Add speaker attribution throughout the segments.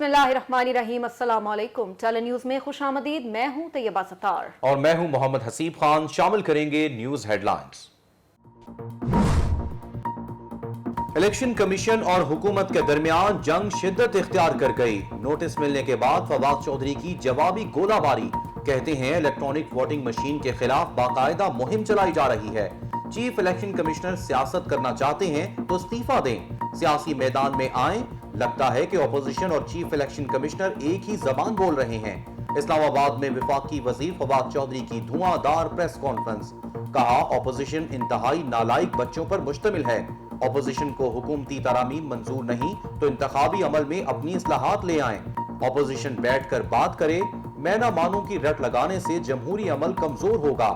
Speaker 1: बिस्मिल्लाहिर्रहमानिर्रहीम। अस्सलाम वालेकुम। टैलेंट न्यूज में खुशामदीद। मैं हूं तैयबा सत्तार
Speaker 2: और मैं हूं मोहम्मद हसीब खान। शामिल करेंगे न्यूज हेडलाइंस। इलेक्शन कमीशन और हुकूमत के दरमियान जंग शिद्दत इख्तियार कर गई। नोटिस मिलने के बाद फवाद चौधरी की जवाबी गोलाबारी। कहते हैं इलेक्ट्रॉनिक वोटिंग मशीन के खिलाफ बाकायदा मुहिम चलाई जा रही है। चीफ इलेक्शन कमिश्नर सियासत करना चाहते हैं तो इस्तीफा दें, सियासी मैदान में आएं। लगता है कि अपोजिशन और चीफ इलेक्शन कमिश्नर एक ही जबान बोल रहे हैं। इस्लामाबाद में वफाकी वजीर फवाद चौधरी की धुआंधार प्रेस कॉन्फ्रेंस। कहा अपोजिशन इंतहाई नालायक बच्चों पर मुश्तमिल है। अपोजिशन को हुकूमती तरामीम मंजूर नहीं तो इंतखाबी अमल में अपनी इस्लाहात ले आएं। अपोजिशन बैठकर बात करे, मैं ना मानूं की रट लगाने से जमहूरी अमल कमजोर होगा।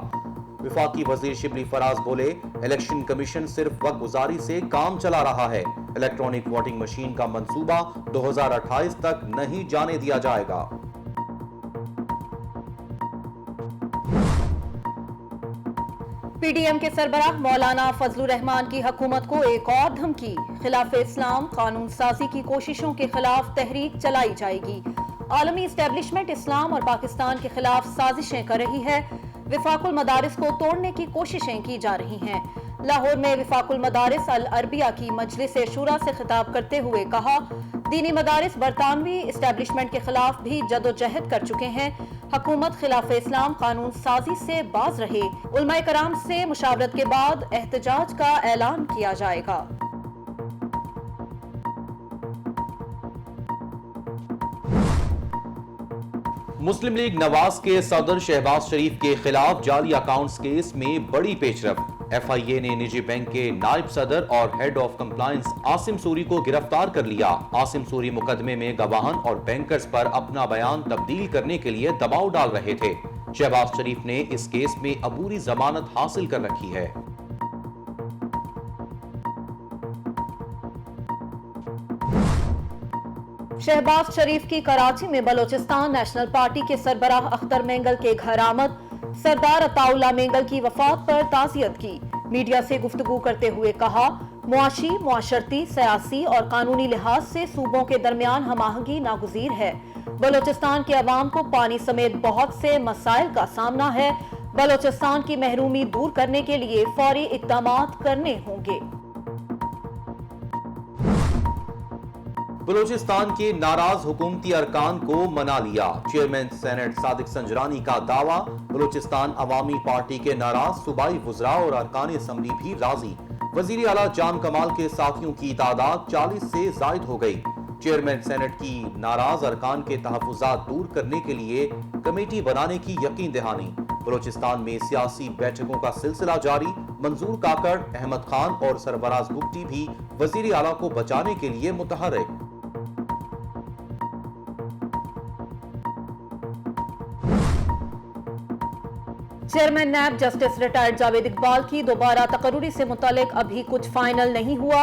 Speaker 2: वफाकी वजीर शिबली फराज बोले, इलेक्शन कमीशन सिर्फ वक्त गुजारी से काम चला रहा है। इलेक्ट्रॉनिक वोटिंग मशीन का मंसूबा 2028 तक नहीं जाने दिया जाएगा।
Speaker 1: पीडीएम के सरबराह मौलाना फजलुर रहमान की हुकूमत को एक और धमकी। खिलाफ इस्लाम कानून साजी की कोशिशों के खिलाफ तहरीक चलाई जाएगी। आलमी एस्टेब्लिशमेंट इस्लाम और पाकिस्तान के खिलाफ साजिशें कर रही है। विफाकुल मदारिस को तोड़ने की कोशिशें की जा रही हैं। लाहौर में विफाकुल मदारिस अल अरबिया की मजलिस शुरा से खिताब करते हुए कहा, दीनी मदारिस बरतानवी एस्टेब्लिशमेंट के खिलाफ भी जदोजहद कर चुके हैं। हुकूमत खिलाफ इस्लाम कानून साजी से बाज रहे। उलमाए कराम से मुशावरत के बाद एहतजाज का ऐलान किया जाएगा।
Speaker 2: मुस्लिम लीग नवाज के सदर शहबाज शरीफ के खिलाफ जाली अकाउंट्स केस में बड़ी पेशरफ। एफआईए ने निजी बैंक के नायब सदर और head of compliance Asim Suri को गिरफ्तार कर लिया। आसिम सूरी मुकदमे में गवाहन और बैंकर्स पर अपना बयान तब्दील करने के लिए दबाव डाल रहे थे। शहबाज शरीफ ने इस केस में अबूरी जमानत हासिल कर रखी है।
Speaker 1: शहबाज शरीफ की कराची में बलोचिस्तान नेशनल पार्टी के सरबराह अख्तर मेंगल के घर आमद। सरदार अताउल्ला मेंगल की वफात पर ताज़ियत की। मीडिया से गुफ्तगू करते हुए कहा, मुआशी, मुआशरती, सियासी और कानूनी लिहाज से सूबों के दरमियान हमाहंगी नागुज़ीर है। बलोचिस्तान के अवाम को पानी समेत बहुत से मसाइल का सामना है। बलोचिस्तान की महरूमी दूर करने के लिए फौरी इक़दामात करने होंगे।
Speaker 2: बलूचिस्तान के नाराज हुकूमती अरकान को मना लिया। चेयरमैन सेनेट सादिक संजरानी का दावा, बलूचिस्तान अवामी पार्टी के नाराज सूबाई वुज़रा और अरकान असम्बली भी राजी। वजीर आला जान कमाल के साथियों की तादाद 40 से जायद हो गई। चेयरमैन सेनेट की नाराज अरकान के तहफ़्फ़ुज़ात दूर करने के लिए कमेटी बनाने की यकीन दहानी। बलूचिस्तान में सियासी बैठकों का सिलसिला जारी। मंजूर काकड़, अहमद खान और सरफराज बुगटी भी वजीर आला को बचाने के लिए मुतहर्रिक।
Speaker 1: Chairman NAB justice retired Javed Iqbal की दोबारा तकर्रुरी से मुतालिक अभी कुछ फाइनल नहीं हुआ।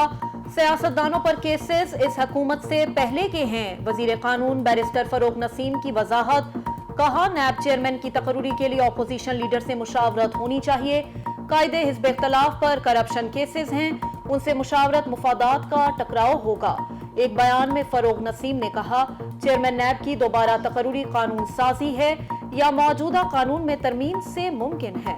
Speaker 1: सियासतदानों पर केसेस इस हुकूमत से पहले के हैं। वजीर कानून बैरिस्टर फरोग नसीम की वजाहत। कहा, नैब चेयरमैन की तकर्रुरी के लिए अपोजिशन लीडर से मुशावरत होनी चाहिए। कायदे हिज़्ब इख्तिलाफ पर करप्शन केसेस हैं, उनसे मुशावरत मुफादात का टकराव होगा। एक बयान में फरोग नसीम ने कहा, चेयरमैन नैब की दोबारा तकर्रुरी कानून साजी है या मौजूदा कानून में तरमीम से मुमकिन है।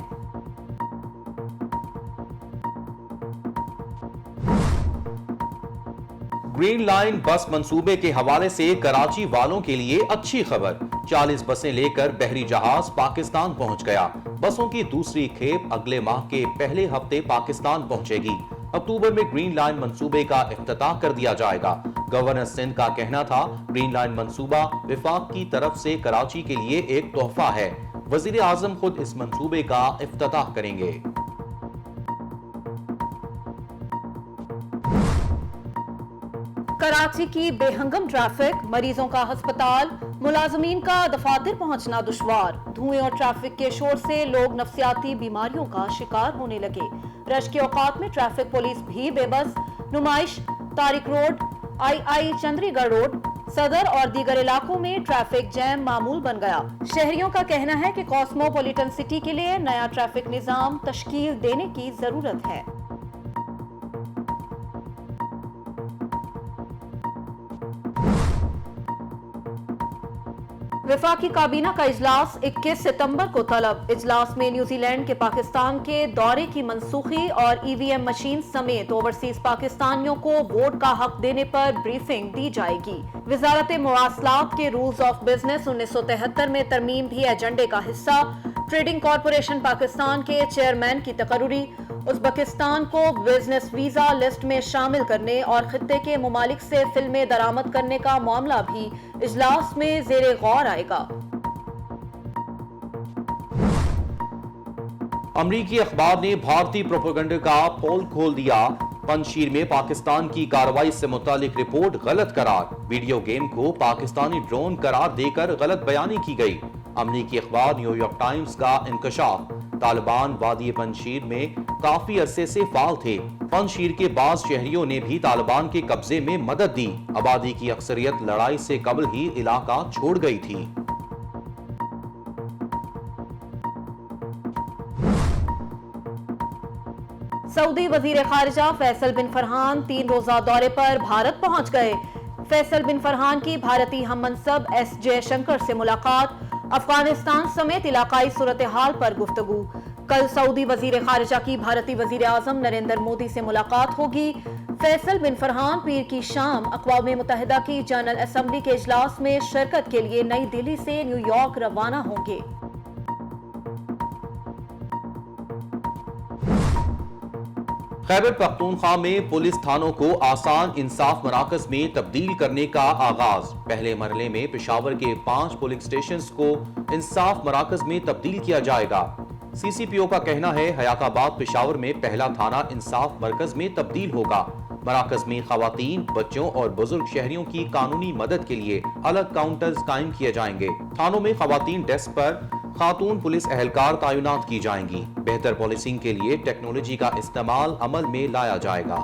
Speaker 2: ग्रीन लाइन बस मंसूबे के हवाले से कराची वालों के लिए अच्छी खबर। 40 बसें लेकर बहरी जहाज पाकिस्तान पहुंच गया। बसों की दूसरी खेप अगले माह के पहले हफ्ते पाकिस्तान पहुंचेगी। अक्टूबर में ग्रीन लाइन मंसूबे का इफ्तिताह कर दिया जाएगा। गवर्नर सिंध का कहना था, ग्रीन लाइन मंसूबा विफाक की तरफ से कराची के लिए एक तोहफा है। वजीर आजम खुद इस मंसूबे का इफ्तिताह करेंगे।
Speaker 1: कराची की बेहंगम ट्रैफिक, मरीजों का अस्पताल, मुलाजमीन का दफातर पहुंचना दुश्वार। धुएं और ट्रैफिक के शोर से लोग नफ्सियाती बीमारियों का शिकार होने लगे। रश के औकात में ट्रैफिक पुलिस भी बेबस। नुमाइश, तारिक रोड, आई चंद्रीगढ़ रोड, सदर और दीगर इलाकों में ट्रैफिक जैम मामूल बन गया। शहरियों का कहना है कि कॉस्मोपॉलिटन सिटी के लिए नया ट्रैफिक निजाम तश्कील देने की जरूरत है। वफाकी काबीना का इजलास 21 सितंबर को तलब। इजलास में न्यूजीलैंड के पाकिस्तान के दौरे की मनसूखी और ईवीएम मशीन समेत ओवरसीज पाकिस्तानियों को वोट का हक देने पर ब्रीफिंग दी जाएगी। वजारत मवासलात के रूल्स ऑफ बिजनेस 1973 में तरमीम भी एजेंडे का हिस्सा। ट्रेडिंग कॉरपोरेशन पाकिस्तान के चेयरमैन की तकर्रुरी। उज़्बेकिस्तान को बिजनेस वीजा लिस्ट में शामिल करने और खित्ते के मुमालिक से फिल्में दरामद करने का मामला भी इजलास में ज़ेरे गौर आएगा।
Speaker 2: अमरीकी अखबार ने भारतीय प्रोपेगेंडा का पोल खोल दिया। पंजशीर में पाकिस्तान की कार्रवाई से मुतालिक रिपोर्ट गलत करार। वीडियो गेम को पाकिस्तानी ड्रोन करार देकर गलत बयानी की गई। अमरीकी अखबार न्यूयॉर्क टाइम्स का इंकशाफ। तालिबान वादी पंजशीर में काफी अरसे से फाल थे। पंजशीर के बाज शहरियों ने भी तालिबान के कब्जे में मदद दी। आबादी की अक्सरियत लड़ाई से कबल ही इलाका छोड़ गई थी।
Speaker 1: सऊदी वजीर खारिजा फैसल बिन फरहान 3 रोजा दौरे पर भारत पहुंच गए। फैसल बिन फरहान की भारतीय हममनसब एस जयशंकर से मुलाकात। अफगानिस्तान समेत इलाकाई सूरत हाल पर गुफ्तगू। कल सऊदी वजीर खारिजा की भारतीय वजीर आजम नरेंद्र मोदी से मुलाकात होगी। फैसल बिन फरहान पीर की शाम अक़वाम मुत्तहिदा की जनरल असम्बली के इजलास में शिरकत के लिए नई दिल्ली से न्यूयॉर्क रवाना होंगे।
Speaker 2: खैबर पख्तूनख्वा में पुलिस थानों को आसान इंसाफ मराकज में तब्दील करने का आगाज। पहले मरहले में पेशावर के 5 पुलिस स्टेशंस को इंसाफ मराकज में तब्दील किया जाएगा। सीसीपीओ का कहना है हयाताबाद पेशावर में पहला थाना इंसाफ मरकज में तब्दील होगा। मराकज में खवातीन, बच्चों और बुजुर्ग शहरियों की कानूनी मदद के लिए अलग काउंटर्स कायम किए जाएंगे। थानों में खवातीन डेस्क पर खातून पुलिस एहलकार तैनात की जाएंगी। बेहतर पॉलिसिंग के लिए टेक्नोलॉजी का इस्तेमाल अमल में लाया जाएगा।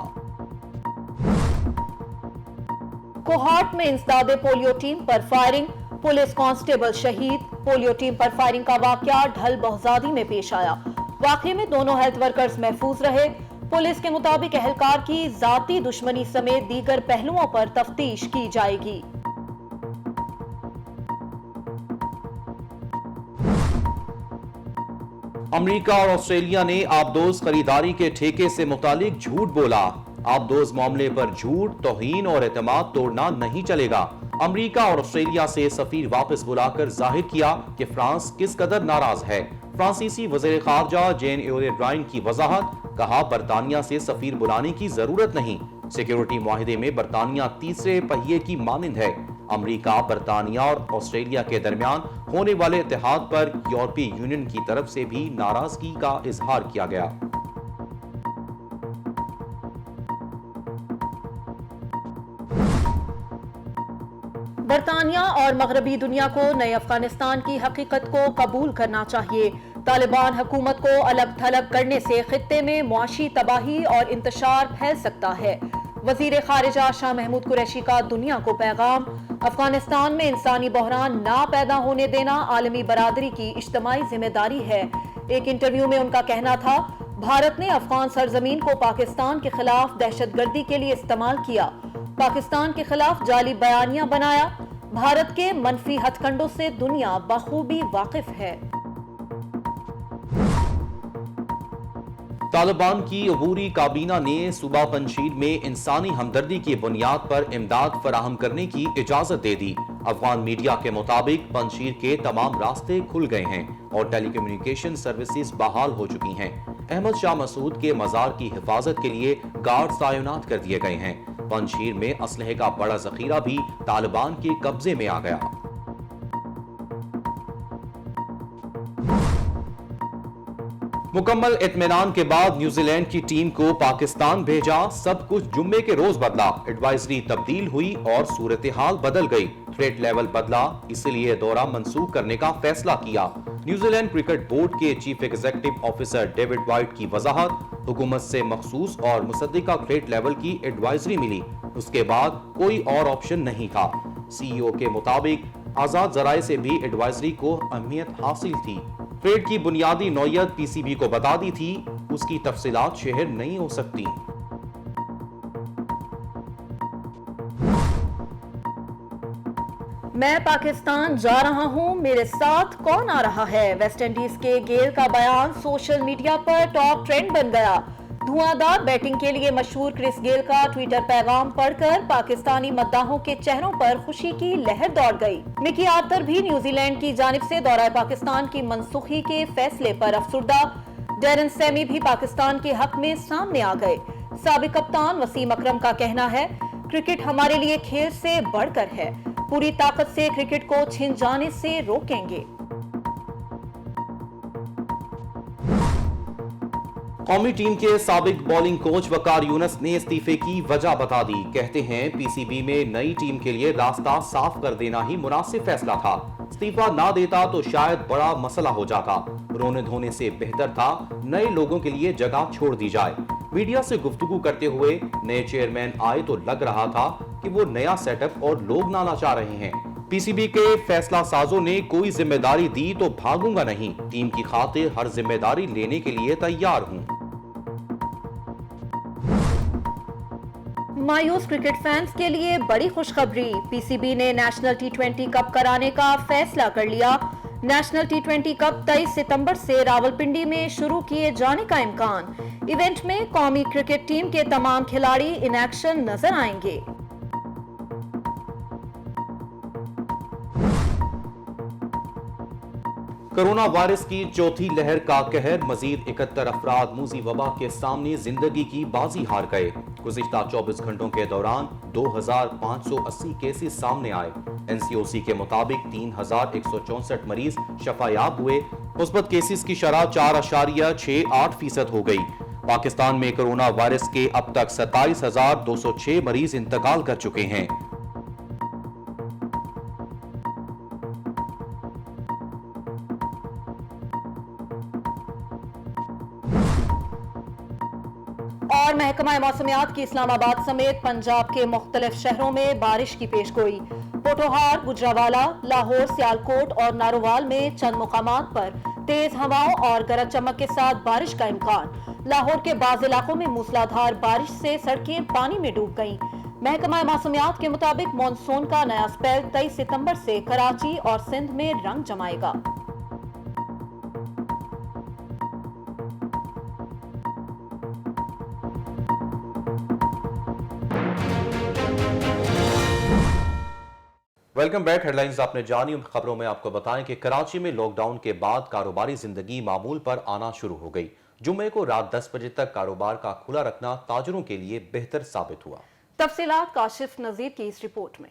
Speaker 1: कोहाट में इंसदादे पोलियो टीम पर फायरिंग। पुलिस कांस्टेबल शहीद। पोलियो टीम पर फायरिंग का वाकया ढल बहुजादी में पेश आया। वाकये में दोनों हेल्थ वर्कर्स महफूज रहे। पुलिस के मुताबिक एहलकार की जाती दुश्मनी समेत दीगर पहलुओं पर तफ्तीश की जाएगी।
Speaker 2: अमेरिका और ऑस्ट्रेलिया ने आबदोज खरीदारी के ठेके से मुतालिक झूठ बोला। आबदोज मामले पर झूठ, तौहीन और एतमाद तोड़ना नहीं चलेगा। अमेरिका और ऑस्ट्रेलिया से सफीर वापस बुलाकर जाहिर किया कि फ्रांस किस कदर नाराज है। फ्रांसीसी वज़ीर ख़ारजा जेन-यves ले ड्रायन की वजाहत। कहा बरतानिया से सफीर बुलाने की जरूरत नहीं। सिक्योरिटी मुआहिदे में बरतानिया तीसरे पहिए की मानिंद है। अमेरिका, बरतानिया और ऑस्ट्रेलिया के दरमियान होने वाले इत्तेहाद पर यूरोपीय यूनियन की तरफ से भी नाराजगी का इजहार किया गया।
Speaker 1: बरतानिया और मगरबी दुनिया को नए अफगानिस्तान की हकीकत को कबूल करना चाहिए। तालिबान हुकूमत को अलग थलग करने से खित्ते में मुआशी तबाही और इंतशार फैल सकता है। वजीर खारिजा शाह महमूद कुरैशी का दुनिया को पैगाम। अफगानिस्तान में इंसानी बहरान ना पैदा होने देना आलमी बरादरी की इज्तिमाई जिम्मेदारी है। एक इंटरव्यू में उनका कहना था, भारत ने अफगान सरजमीन को पाकिस्तान के खिलाफ दहशतगर्दी के लिए इस्तेमाल किया, पाकिस्तान के खिलाफ जाली बयानियां बनाया। भारत के मनफी हथकंडों से दुनिया बखूबी वाकिफ है।
Speaker 2: तालिबान की अबूरी काबीना ने सूबा पंजशीर में इंसानी हमदर्दी की बुनियाद पर इमदाद फराहम करने की इजाजत दे दी। अफगान मीडिया के मुताबिक पंजशीर के तमाम रास्ते खुल गए हैं और टेलीकम्युनिकेशन सर्विसेज बहाल हो चुकी हैं। अहमद शाह मसूद के मजार की हिफाजत के लिए गार्ड्स तैनात कर दिए गए हैं। पंजशीर में असलहे का बड़ा जखीरा भी तालिबान के कब्जे में आ गया। मुकम्मल इत्मीनान के बाद न्यूजीलैंड की टीम को पाकिस्तान भेजा। सब कुछ जुम्मे के रोज बदला। एडवाइजरी तब्दील हुई और सूरत हाल बदल गई। थ्रेट लेवल बदला, इसलिए दौरा मंसूख करने का फैसला किया। न्यूजीलैंड क्रिकेट बोर्ड के chief executive officer David white की वजाहत। हुकूमत से मखसूस और मुसद्दिका थ्रेट लेवल की एडवाइजरी मिली। उसके बाद कोई और ऑप्शन नहीं था। सीईओ के मुताबिक आजाद जराए से भी एडवाइजरी को अहमियत हासिल थी। ट्रेड की बुनियादी नौयत पीसीबी को बता दी थी, उसकी तफसीलात शेयर नहीं हो सकती।
Speaker 1: میں پاکستان جا رہا ہوں، میرے ساتھ کون آ رہا ہے؟ ویسٹ انڈیز کے گیل کا بیان سوشل میڈیا پر ٹاپ ٹرینڈ بن گیا۔ دھواں دار بیٹنگ کے لیے مشہور کرس گیل کا ٹویٹر پیغام پڑھ کر پاکستانی مداحوں کے چہروں پر خوشی کی لہر دوڑ گئی۔ مکی آرتر بھی نیوزی لینڈ کی جانب سے دورہ پاکستان کی منسوخی کے فیصلے پر افسردہ۔ ڈیرن سیمی بھی پاکستان کے حق میں سامنے آ گئے۔ سابق کپتان وسیم اکرم کا کہنا ہے، کرکٹ ہمارے لیے کھیل سے بڑھ کر ہے، پوری طاقت سے کرکٹ کو چھن جانے سے روکیں گے۔
Speaker 2: قومی ٹیم کے سابق بولنگ کوچ وقار یونس نے استعفے کی وجہ بتا دی۔ کہتے ہیں پی سی بی میں نئی ٹیم کے لیے راستہ صاف کر دینا ہی مناسب فیصلہ تھا، استعفا نہ دیتا تو شاید بڑا مسئلہ ہو جاتا، رونے دھونے سے بہتر تھا نئے لوگوں کے لیے جگہ چھوڑ دی جائے۔ میڈیا سے گفتگو کرتے ہوئے نئے چیئرمین آئے تو لگ رہا تھا کہ وہ نیا سیٹ اپ اور لوگ لانا چاہ رہے ہیں۔ پی سی بی کے فیصلہ سازوں نے کوئی ذمہ داری دی تو بھاگوں گا نہیں، ٹیم کی خاطر ہر ذمہ داری لینے کے لیے تیار ہوں۔
Speaker 1: مایوس کرکٹ فینس کے لیے بڑی خوشخبری، پی سی بی نے نیشنل ٹی 20 کپ کرانے کا فیصلہ کر لیا۔ نیشنل ٹی 20 کپ 23 ستمبر سے راولپنڈی میں شروع کیے جانے کا امکان۔ ایونٹ میں قومی کرکٹ ٹیم کے تمام کھلاڑی ان ایکشن نظر آئیں گے۔
Speaker 2: کرونا وائرس کی چوتھی لہر کا قہر، مزید 71 افراد موذی وبا کے سامنے زندگی کی بازی ہار گئے۔ گزشتہ 24 گھنٹوں کے دوران 2580 کیسز سامنے آئے۔ این سی او سی کے مطابق 3164 مریض شفا یاب ہوئے۔ مثبت کیسز کی شرح 4.68% ہو گئی۔ پاکستان میں کرونا وائرس کے اب تک 27,206 مریض انتقال کر چکے ہیں۔
Speaker 1: اور محکمہ موسمیات کی اسلام آباد سمیت پنجاب کے مختلف شہروں میں بارش کی پیش گوئی۔ پوٹوہار، گجرانوالہ، لاہور، سیالکوٹ اور نارووال میں چند مقامات پر تیز ہواؤں اور گرج چمک کے ساتھ بارش کا امکان۔ لاہور کے بعض علاقوں میں موسلادھار بارش سے سڑکیں پانی میں ڈوب گئیں۔ محکمہ موسمیات کے مطابق مانسون کا نیا سپیل 23 ستمبر سے کراچی اور سندھ میں رنگ جمائے گا۔
Speaker 2: Welcome back. ہیڈ لائنز آپ نے جانی۔ خبروں میں آپ کو بتائیں کہ کراچی میں لاک ڈاؤن کے بعد کاروباری زندگی معمول پر آنا شروع ہو گئی۔ جمعے کو رات 10 بجے تک کاروبار کا کھلا رکھنا تاجروں کے لیے بہتر ثابت ہوا۔
Speaker 1: تفصیلات کاشف نذیر کی اس رپورٹ میں۔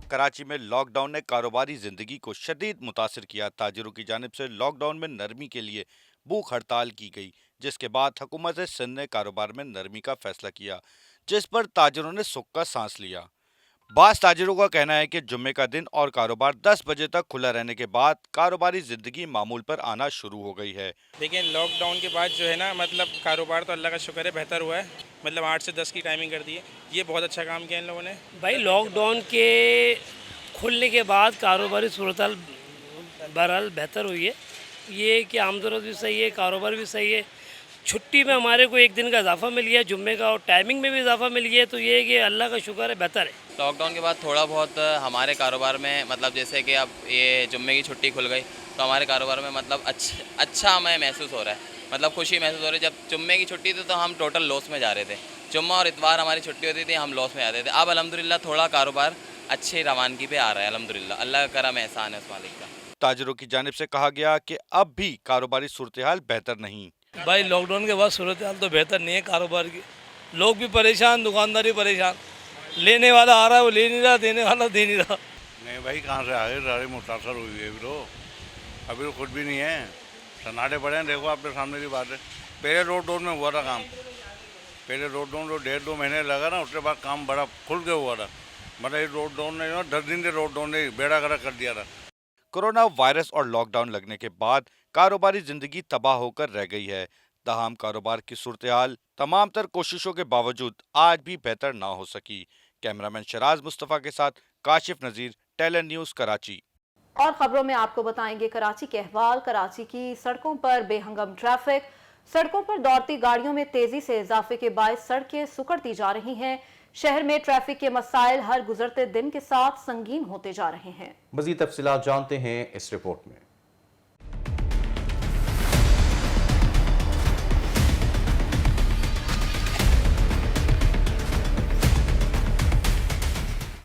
Speaker 3: کراچی میں لاک ڈاؤن نے کاروباری زندگی کو شدید متاثر کیا۔ تاجروں کی جانب سے لاک ڈاؤن میں نرمی کے لیے بھوک ہڑتال کی گئی، جس کے بعد حکومت سندھ نے کاروبار میں نرمی کا فیصلہ کیا، جس پر تاجروں نے سکھ کا سانس لیا۔ بعض تاجروں کا کہنا ہے کہ جمعے کا دن اور کاروبار 10 بجے تک کھلا رہنے کے بعد کاروباری زندگی معمول پر آنا شروع ہو گئی ہے۔
Speaker 4: دیکھیں لاک ڈاؤن کے بعد جو ہے نا کاروبار تو اللہ کا شکر ہے بہتر ہوا ہے، 8 سے 10 کی ٹائمنگ کر دی ہے، یہ بہت اچھا کام کیا ان لوگوں نے۔
Speaker 5: بھائی لاک ڈاؤن کے کھلنے کے بعد کاروباری صورتحال بہرحال بہتر ہوئی ہے، یہ کہ آمد و رفت بھی صحیح ہے، کاروبار بھی صحیح ہے۔ چھٹی میں ہمارے کو 1 دن کا اضافہ مل گیا جمعے کا، اور ٹائمنگ میں بھی اضافہ مل گیا، تو یہ ہے کہ اللہ کا شکر ہے بہتر ہے۔
Speaker 6: لاک ڈاؤن کے بعد تھوڑا بہت ہمارے کاروبار میں جیسے کہ اب یہ جمعے کی چھٹی کھل گئی تو ہمارے کاروبار میں اچھا ہمیں محسوس ہو رہا ہے، خوشی محسوس ہو رہی ہے۔ جب جمعے کی چھٹی تھی تو ہم ٹوٹل لاس میں جا رہے تھے، جمعہ اور اتوار ہماری چھٹی ہوتی تھی، ہم لاس میں جاتے تھے۔ اب الحمدللہ تھوڑا کاروبار اچھی روانگی پہ آ رہا ہے، الحمدللہ اللہ کا کرم احسان ہے اس مالک کا۔
Speaker 3: تاجروں کی جانب سے کہا گیا کہ اب بھی کاروباری صورتحال بہتر نہیں۔
Speaker 5: بھائی لاک ڈاؤن کے بعد صورتحال تو بہتر نہیں ہے کاروبار کی، لوگ بھی پریشان، دکاندار بھی پریشان، لینے والا آ رہا ہے وہ لے نہیں رہا، دینے والا دے نہیں رہا۔
Speaker 7: نہیں بھائی کہاں سے آگے سارے متاثر ہوئی ہے ابھی تو خود بھی نہیں ہے، سناٹے پڑے ہیں۔ دیکھو آپ کے سامنے کی بات ہے، پہلے لاک ڈاؤن میں ہوا تھا کام، پہلے لاک ڈاؤن جو 1.5-2 مہینے لگا نا، اس کے بعد کام بڑا کھل کے ہوا تھا۔ یہ لاک ڈاؤن نے 10 دن کے لاک ڈاؤن نے بیڑا گرک کر دیا تھا۔
Speaker 3: کورونا وائرس اور لاک ڈاؤن لگنے کے بعد کاروباری زندگی تباہ ہو کر رہ گئی ہے۔ تاہم کاروبار کی صورتحال تمام تر کوششوں کے باوجود آج بھی بہتر نہ ہو سکی۔ کیمرامین شراز مصطفیٰ کے ساتھ کاشف نذیر، ٹیلر نیوز، کراچی۔
Speaker 1: اور خبروں میں آپ کو بتائیں گے کراچی کے احوال۔ کراچی کی سڑکوں پر بے ہنگم ٹریفک، सड़कों पर दौड़ती गाड़ियों में तेजी से इजाफे के बायस सड़कें सुकड़ती जा रही हैं। शहर में ट्रैफिक के मसाइल हर गुजरते दिन के साथ संगीन होते जा रहे हैं।
Speaker 2: मजीद तफसीलात जानते हैं इस रिपोर्ट में।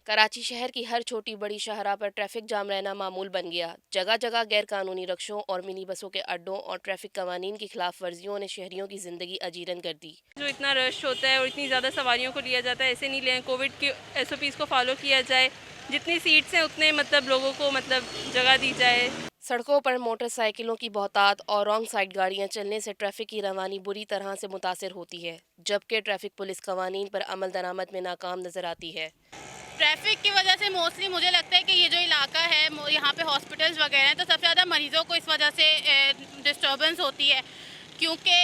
Speaker 8: कराची शहर की हर छोटी बड़ी शाहराह पर ट्रैफिक जाम रहना मामूल बन गया। जगह जगह गैर कानूनी रक्शों और मिनी बसों के अड्डों और ट्रैफिक कवानीन की खिलाफ वर्जियों ने शहरियों की ज़िंदगी अजीरन कर दी।
Speaker 9: जो इतना रश होता है और इतनी ज़्यादा सवारियों को लिया जाता है, ऐसे नहीं लें। कोविड के SOPs को फॉलो किया जाए, जितनी सीट्स हैं उतने लोगों को जगह दी जाए।
Speaker 8: सड़कों पर मोटरसाइकिलों की बहुतात और रॉन्ग साइड गाड़ियां चलने से ट्रैफिक की रवानी बुरी तरह से मुतासर होती है, जबकि ट्रैफिक पुलिस कवानीन पर अमल दरामद में नाकाम नजर आती है।
Speaker 10: ट्रैफिक की वजह से मोस्टली मुझे लगता है कि ये जो इलाका है यहाँ पे हॉस्पिटल्स वगैरह हैं, तो सबसे ज़्यादा मरीज़ों को इस वजह से डिस्टर्बेंस होती है, क्योंकि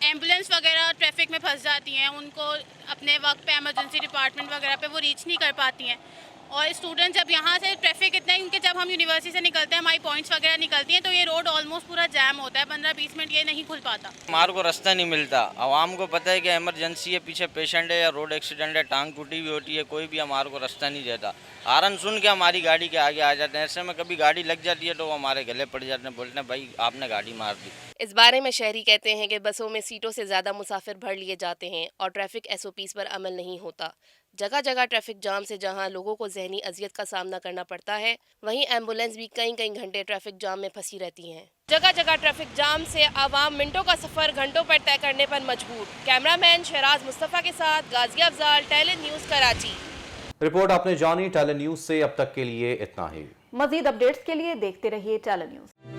Speaker 10: एम्बुलेंस वगैरह ट्रैफिक में फंस जाती हैं। उनको अपने वक्त पे एमरजेंसी डिपार्टमेंट वगैरह पे वो रीच नहीं कर पाती हैं। और स्टूडेंट जब यहाँ से ट्रैफिक इतना है, क्योंकि जब हम यूनिवर्सिटी से निकलते हैं, हमारी पॉइंट्स वगैरह निकलती हैं, तो ये रोड ऑलमोस्ट पूरा जैम होता है। 15-20 मिनट ये नहीं खुल पाता।
Speaker 11: हमारे को रास्ता नहीं मिलता। आवाम को पता है कि इमरजेंसी है, पीछे पेशेंट है या रोड एक्सीडेंट है, टांग टूटी हुई होती है, कोई भी हमारे को रास्ता नहीं देता। हारन सुन के हमारी गाड़ी के आगे आ जाते हैं। ऐसे में कभी गाड़ी लग जाती है तो वो हमारे गले पड़ जाते हैं, बोलते हैं भाई आपने गाड़ी मार दी।
Speaker 8: इस बारे में शहरी कहते हैं कि बसों में सीटों से ज़्यादा मुसाफिर भर लिए जाते हैं और ट्रैफिक SOPs पर अमल नहीं होता। जगह जगह ट्रैफिक जाम से जहां लोगों को जहनी अजियत का सामना करना पड़ता है, वहीं एम्बुलेंस भी कई घंटे ट्रैफिक जाम में फंसी रहती हैं। जगह जगह ट्रैफिक जाम से आवाम मिनटों का सफ़र घंटों पर तय करने पर मजबूर। कैमरामैन शहराज मुस्तफ़ा के साथ Ghazia Afzal, talent news Karachi.
Speaker 2: Report आपने जानी। टैलेंट न्यूज़ से अब तक के लिए इतना ही।
Speaker 1: मजीद अपडेट्स के लिए देखते रहिए टैलेंट न्यूज़।